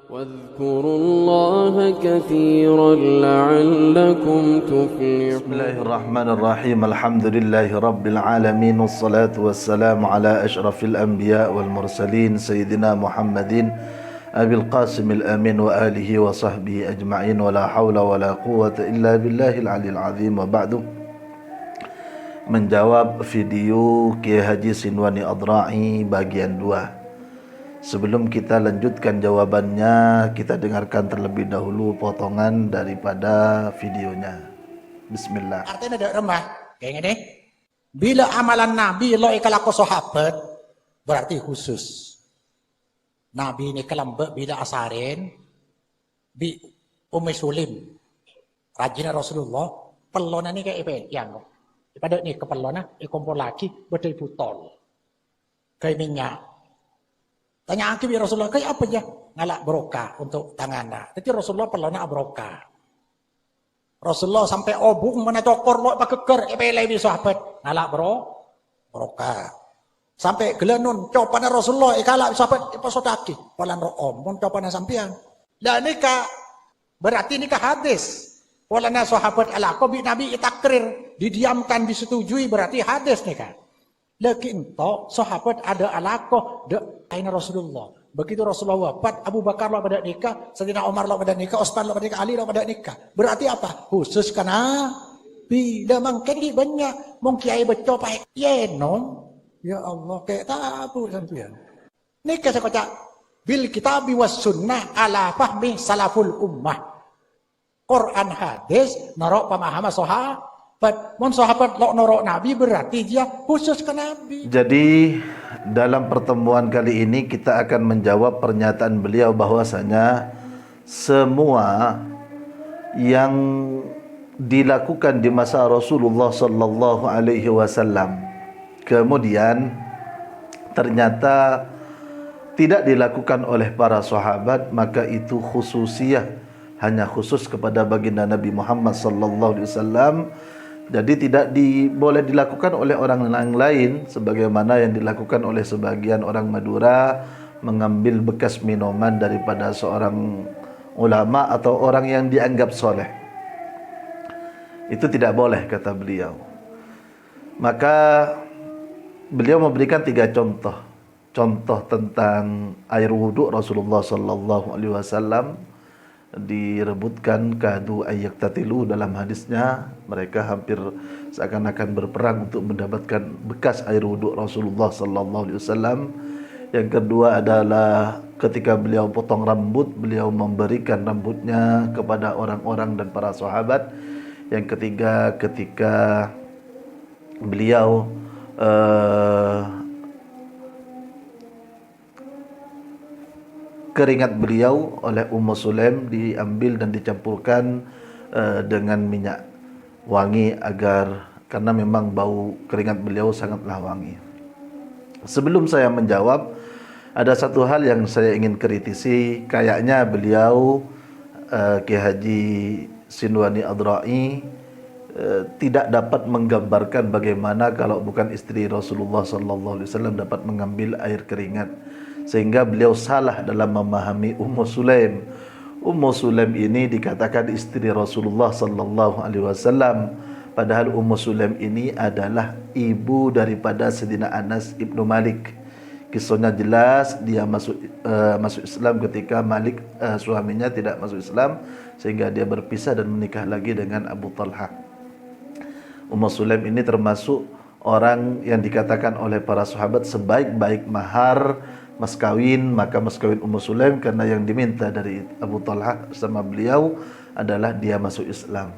واذكروا الله كثيرا لعلكم تفلحون. بسم الله الرحمن الرحيم. الحمد لله رب العالمين، والصلاة والسلام على أشرف الأنبياء والمرسلين سيدنا محمد أبي القاسم الأمين وآله وصحبه أجمعين، ولا حول ولا قوة إلا بالله العلي العظيم. وبعد. Menjawab video Kiai Haji Sinwani Adra'i bagian 2. Sebelum kita lanjutkan jawabannya, kita dengarkan terlebih dahulu potongan daripada videonya. Bismillah. Artinya ada remah kayak gini. Bila amalan Nabi lo ikalaku sahabat berarti khusus. Nabi ini kelambek bila asarin bi Ummi Sulim rajin Rasulullah pelona ni kayak apa yang pada ni kepelona ikumpul lagi betul butol kayak minyak. Tanya aku bi Rasulullah kayak apa ya ngalak barokah untuk tangannya. Jadi Rasulullah pelona barokah. Rasulullah sampai obung mana cokor lo pakai ker epelai bi sahabat ngalak barokah. Sampai gelanun copana Rasulullah ikalak sahabat apa sodaki polan room pun copana sampian. Dan nikah berarti nikah hadis. Polana sahabat alaqo bi Nabi itakrir didiamkan disetujui berarti hadis nikah. Lakin toh sahabat ada alaqo de aina Rasulullah. Begitu Rasulullah wafat, Abu Bakar lo pada nikah, Sayyidina Umar lo pada nikah, Utsman lo pada nikah, Ali lo pada nikah. Berarti apa? Khusus karena bila mungkin banyak mungkin ai beco pae yenom. Ya Allah kayak tahu sampean. Nikah sekocak bil kitabi was sunnah ala fahmi salaful ummah. Quran hadis narok pemahaman sahabat. Mon sahabat lo norok Nabi berarti dia khusus ke Nabi. Jadi dalam pertemuan kali ini kita akan menjawab pernyataan beliau bahwasanya semua yang dilakukan di masa Rasulullah sallallahu alaihi wasallam kemudian ternyata tidak dilakukan oleh para sahabat, maka itu khususiyah, hanya khusus kepada baginda Nabi Muhammad sallallahu alaihi wasallam. Jadi tidak boleh dilakukan oleh orang lain sebagaimana yang dilakukan oleh sebagian orang Madura mengambil bekas minuman daripada seorang ulama atau orang yang dianggap soleh. Itu tidak boleh kata beliau. Maka beliau memberikan 3 contoh. Contoh tentang air wudhu Rasulullah sallallahu alaihi wasallam direbutkan kadu ayyak tatilu dalam hadisnya, mereka hampir seakan-akan berperang untuk mendapatkan bekas air wuduk Rasulullah sallallahu alaihi wasallam. Yang kedua adalah ketika beliau potong rambut, beliau memberikan rambutnya kepada orang-orang dan para sahabat. Yang ketiga ketika beliau keringat beliau oleh Ummu Sulaim diambil dan dicampurkan dengan minyak wangi agar karena memang bau keringat beliau sangatlah wangi. Sebelum saya menjawab, ada satu hal yang saya ingin kritisi. Kayaknya beliau Kiai Haji Sinwani Adra'i tidak dapat menggambarkan bagaimana kalau bukan istri Rasulullah sallallahu alaihi wasallam dapat mengambil air keringat, sehingga beliau salah dalam memahami Ummu Sulaim. Ummu Sulaim ini dikatakan istri Rasulullah sallallahu alaihi wasallam, padahal Ummu Sulaim ini adalah ibu daripada Sayyidina Anas ibnu Malik. Kisahnya jelas, dia masuk Islam ketika Malik suaminya tidak masuk Islam, sehingga dia berpisah dan menikah lagi dengan Abu Talha. Ummu Sulaim ini termasuk orang yang dikatakan oleh para sahabat sebaik-baik mahar mas kawin, maka mas kawin Ummu Sulaim, karena yang diminta dari Abu Talha sama beliau adalah dia masuk Islam.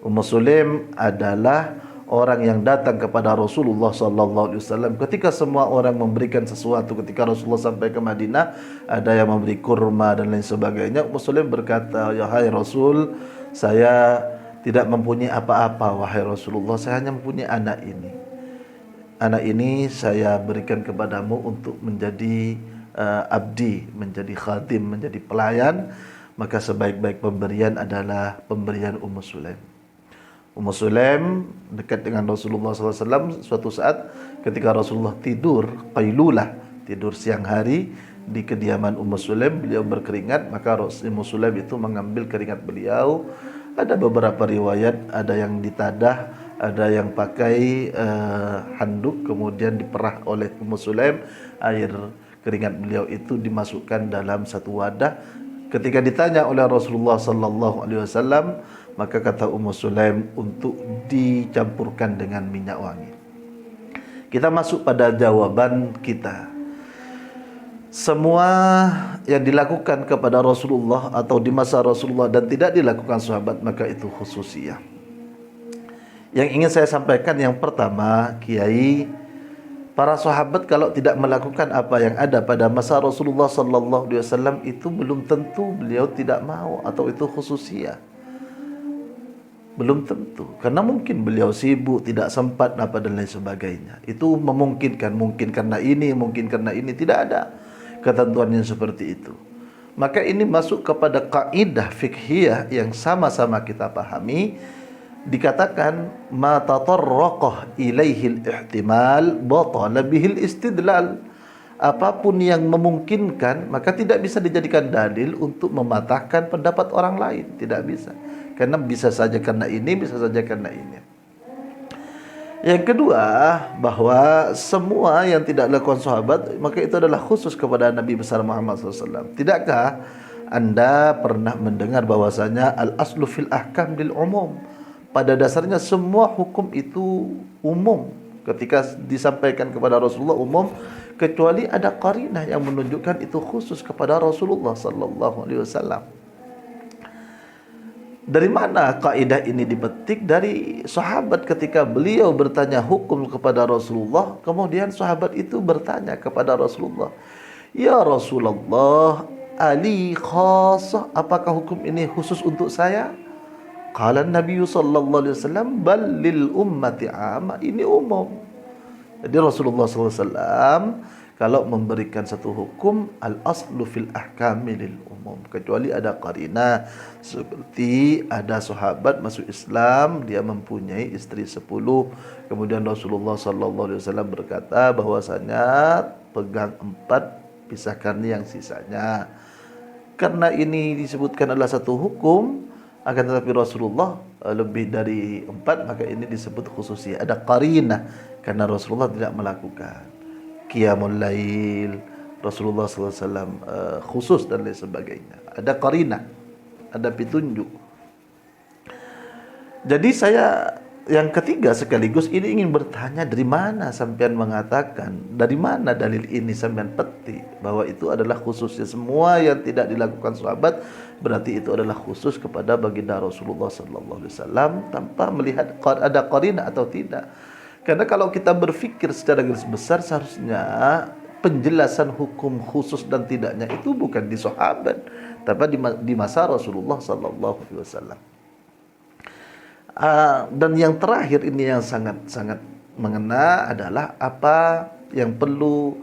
Ummu Sulaim adalah orang yang datang kepada Rasulullah sallallahu alaihi wasallam ketika semua orang memberikan sesuatu. Ketika Rasulullah sampai ke Madinah, ada yang memberi kurma dan lain sebagainya. Ummu Sulaim berkata, "Ya hai Rasul, saya tidak mempunyai apa-apa wahai Rasulullah, saya hanya mempunyai anak ini. Anak ini saya berikan kepadamu untuk menjadi abdi, menjadi khadim, menjadi pelayan. Maka sebaik-baik pemberian adalah pemberian Ummu Sulaim." Ummu Sulaim dekat dengan Rasulullah SAW. Suatu saat ketika Rasulullah tidur, qailulah, tidur siang hari, di kediaman Ummu Sulaim, beliau berkeringat, maka Ummu Sulaim itu mengambil keringat beliau. Ada beberapa riwayat, ada yang ditadah, ada yang pakai handuk, kemudian diperah oleh Ummu Sulaim. Air keringat beliau itu dimasukkan dalam satu wadah. Ketika ditanya oleh Rasulullah sallallahu alaihi wasallam, maka kata Ummu Sulaim untuk dicampurkan dengan minyak wangi. Kita masuk pada jawaban kita. Semua yang dilakukan kepada Rasulullah atau di masa Rasulullah dan tidak dilakukan sahabat, maka itu khususiyah. Yang ingin saya sampaikan yang pertama, Kiai, para sahabat kalau tidak melakukan apa yang ada pada masa Rasulullah sallallahu alaihi wasallam itu belum tentu beliau tidak mau atau itu khususiyah. Belum tentu, karena mungkin beliau sibuk, tidak sempat apa dan lain sebagainya. Itu memungkinkan, mungkin karena ini, mungkin karena ini, tidak ada ketentuan yang seperti itu. Maka ini masuk kepada kaidah fikhiyah yang sama-sama kita pahami. Dikatakan ma tatarraqah ilaihil ihtimal batala bihil istidlal. Apapun yang memungkinkan maka tidak bisa dijadikan dalil untuk mematahkan pendapat orang lain, tidak bisa. Karena bisa saja karena ini, bisa saja karena ini. Yang kedua, bahwa semua yang tidak dilakukan sahabat maka itu adalah khusus kepada Nabi besar Muhammad SAW. Tidakkah Anda pernah mendengar bahwasanya al-aslu fil ahkam bil umum? Pada dasarnya semua hukum itu umum. Ketika disampaikan kepada Rasulullah umum, kecuali ada qarinah yang menunjukkan itu khusus kepada Rasulullah sallallahu alaihi wasallam. Dari mana kaidah ini dipetik? Dari sahabat ketika beliau bertanya hukum kepada Rasulullah, kemudian sahabat itu bertanya kepada Rasulullah, "Ya Rasulullah, ali khassah, apakah hukum ini khusus untuk saya?" Qala Nabi sallallahu alaihi wasallam, "Bal lil ummati 'amma." Ini umum. Jadi Rasulullah sallallahu alaihi wasallam kalau memberikan satu hukum, al-aslu fil ahkami lil umum, kecuali ada qarinah, seperti ada sahabat masuk Islam, dia mempunyai istri 10, kemudian Rasulullah sallallahu alaihi wasallam berkata bahwasanya pegang 4, pisahkan yang sisanya. Karena ini disebutkan adalah satu hukum, akan tetapi Rasulullah lebih dari 4, maka ini disebut khususiyah. Ada qarinah karena Rasulullah tidak melakukan Qiyamul Lail, Rasulullah SAW khusus dan lain sebagainya. Ada qarinah, ada petunjuk. Jadi saya yang ketiga sekaligus ini ingin bertanya, dari mana sampean mengatakan, dari mana dalil ini sampean petik bahwa itu adalah khususnya semua yang tidak dilakukan sahabat, berarti itu adalah khusus kepada baginda Rasulullah SAW tanpa melihat ada qarinah atau tidak. Karena kalau kita berfikir secara garis besar, seharusnya penjelasan hukum khusus dan tidaknya itu bukan di sahabat, tapi di masa Rasulullah sallallahu alaihi wasallam. Dan yang terakhir ini yang sangat mengena adalah apa yang perlu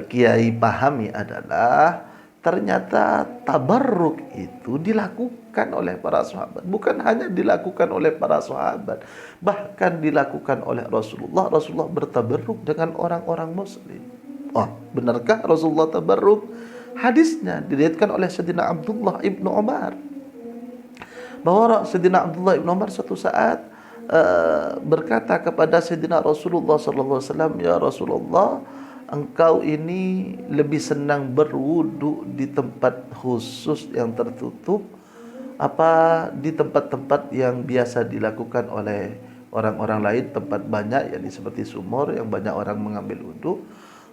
Kiai pahami adalah ternyata tabarruk itu dilakukan oleh para sahabat. Bukan hanya dilakukan oleh para sahabat, bahkan dilakukan oleh Rasulullah. Rasulullah bertabarruk dengan orang-orang muslim. Oh, benarkah Rasulullah tabarruk? Hadisnya diriwayatkan oleh Sayyidina Abdullah ibnu Umar, bahwa Sayyidina Abdullah ibnu Umar suatu saat berkata kepada Sayyidina Rasulullah sallallahu alaihi wasallam, "Ya Rasulullah, engkau ini lebih senang berwudu di tempat khusus yang tertutup apa di tempat-tempat yang biasa dilakukan oleh orang-orang lain, tempat banyak yakni seperti sumur yang banyak orang mengambil wudu?"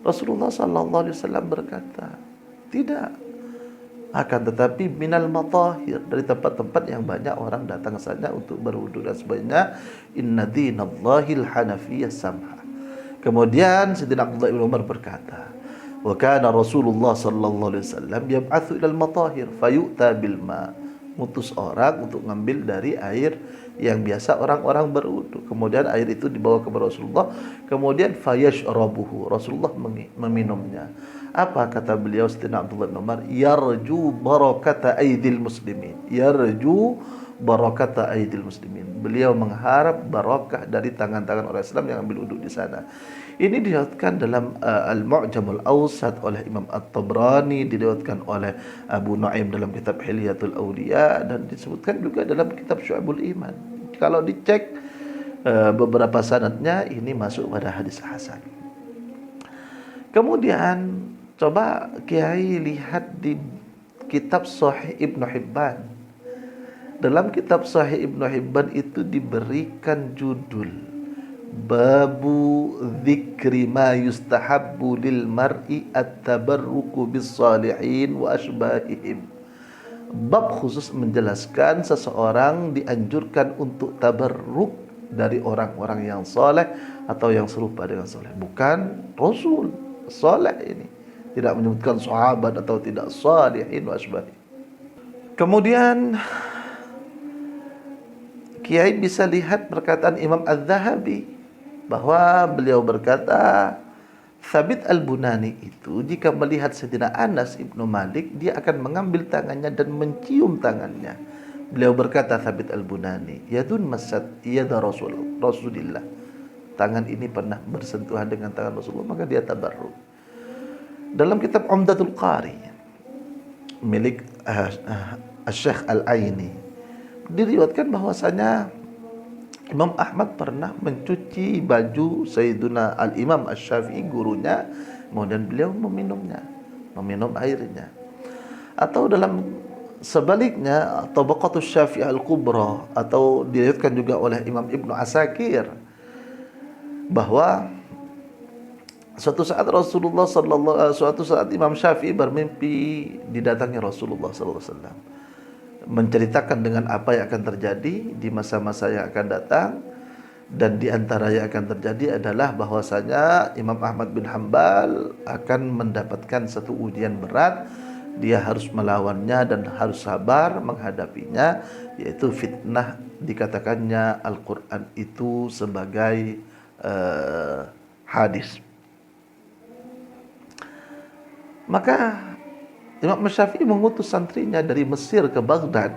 Rasulullah sallallahu alaihi wasallam berkata, "Tidak. Akan tetapi minal matahir, dari tempat-tempat yang banyak orang datang saja untuk berwudu dan sebagainya. Inna dinallahil hanafiyyah samha." Kemudian Sayyidina Abdullah bin Umar berkata, "Wa kana Rasulullah sallallahu alaihi wasallam yab'atsu ilal matahir fayu'ta bil ma." Mutus orang untuk ngambil dari air yang biasa orang-orang berwudu. Kemudian air itu dibawa kepada Rasulullah, kemudian fayashrabuhu. Rasulullah meminumnya. Apa kata beliau Sayyidina Abdullah bin Umar? "Yarju barakata aidil muslimin." Yarju barakata aidil muslimin. Beliau mengharap barakah dari tangan-tangan orang Islam yang ambil wuduk di sana. Ini diriwayatkan dalam Al-Mu'jamul Awsat oleh Imam At-Tabrani, diriwayatkan oleh Abu Nuaim dalam kitab Hilyatul Awliya, dan disebutkan juga dalam kitab Syu'abul Iman. Kalau dicek beberapa sanadnya, ini masuk pada hadis hasan. Kemudian coba Kiai lihat di kitab Sahih Ibnu Hibban. Dalam kitab Sahih Ibnu Hibban itu diberikan judul Babu dzikri ma yustahabbu lil mar'i at-tabarruku bis salihin wa asbahihim. Bab khusus menjelaskan seseorang dianjurkan untuk tabarruk dari orang-orang yang soleh atau yang serupa dengan soleh. Bukan Rasul soleh ini, tidak menyebutkan sahabat atau tidak, salihin wa asbahihim. Kemudian Kiai bisa lihat perkataan Imam Az-Zahabi bahwa beliau berkata, Thabit Al-Bunani itu jika melihat Sayyidina Anas Ibnu Malik, dia akan mengambil tangannya dan mencium tangannya. Beliau berkata, Thabit Al-Bunani, yadun masad yada Rasulillah. Tangan ini pernah bersentuhan dengan tangan Rasulullah, maka dia tabarruk. Dalam kitab Umdatul Qari milik Syekh Al-Aini, diriwayatkan bahwasanya Imam Ahmad pernah mencuci baju Sayyiduna Al-Imam Asy-Syafi'i, gurunya, kemudian beliau meminum airnya. Atau dalam sebaliknya, Tabaqatus Syafi'i Al-Kubra, atau diriwayatkan juga oleh Imam Ibnu Asakir, bahwa suatu saat Imam Syafi'i bermimpi didatangi Rasulullah sallallahu alaihi wasallam, menceritakan dengan apa yang akan terjadi di masa-masa yang akan datang, dan di antara yang akan terjadi adalah bahwasanya Imam Ahmad bin Hanbal akan mendapatkan satu ujian berat. Dia harus melawannya dan harus sabar menghadapinya, yaitu fitnah. Dikatakannya Al-Quran itu sebagai hadis. Maka Imam Syafi'i mengutus santrinya dari Mesir ke Baghdad,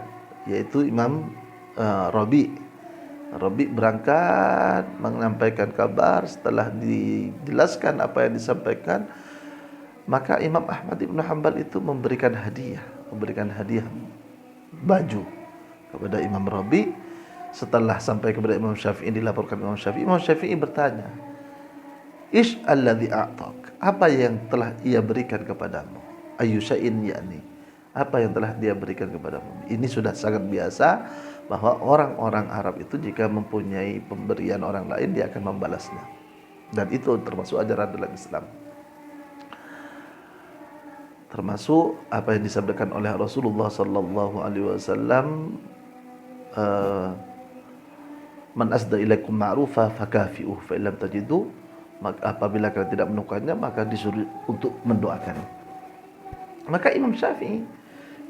yaitu Imam Rabi. Rabi berangkat menyampaikan kabar. Setelah dijelaskan apa yang disampaikan, maka Imam Ahmad bin Hanbal itu memberikan hadiah baju kepada Imam Rabi. Setelah sampai kepada Imam Syafi'i, dilaporkan Imam Syafi'i bertanya, Ish alladhi a'tak, apa yang telah ia berikan kepadamu? Ayyusha'in yakni, apa yang telah dia berikan kepadamu? Ini sudah sangat biasa bahwa orang-orang Arab itu jika mempunyai pemberian orang lain, dia akan membalasnya. Dan itu termasuk ajaran dalam Islam. Termasuk apa yang disampaikan oleh Rasulullah sallallahu alaihi wasallam, man asda ilaikum ma'rufa fakafi'uh fa illam tajidu, maka apabila kalian tidak menemukannya, maka disuruh untuk mendoakan. Maka Imam Syafi'i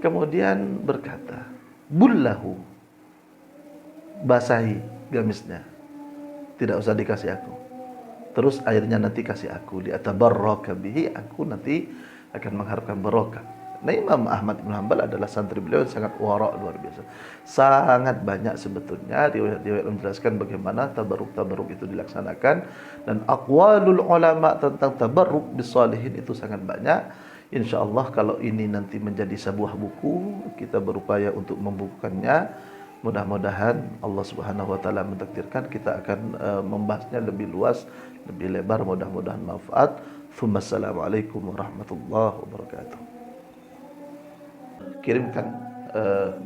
kemudian berkata, bullahu, basahi gamisnya, tidak usah dikasih aku, terus airnya nanti kasih aku, liatabarraka bihi, aku nanti akan mengharapkan barokah. Nah, Imam Ahmad bin Hanbal adalah santri beliau yang sangat wara' luar biasa. Sangat banyak sebetulnya riwayat-riwayat menjelaskan bagaimana tabarruk itu dilaksanakan, dan aqwalul ulama tentang tabarruk bisalihin itu sangat banyak. InsyaAllah kalau ini nanti menjadi sebuah buku, kita berupaya untuk membukukannya. Mudah-mudahan Allah Subhanahu wa taala mentakdirkan kita akan membahasnya lebih luas, lebih lebar, mudah-mudahan manfaat. Assalamualaikum warahmatullahi wabarakatuh. Kirimkan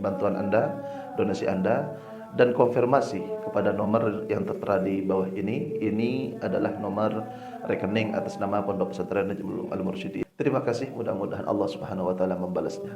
bantuan Anda, donasi Anda, dan konfirmasi kepada nomor yang tertera di bawah ini. Ini adalah nomor rekening atas nama Pondok Pesantren Najmul Al-Mursyidin. Terima kasih, mudah-mudahan Allah Subhanahu wa taala membalasnya.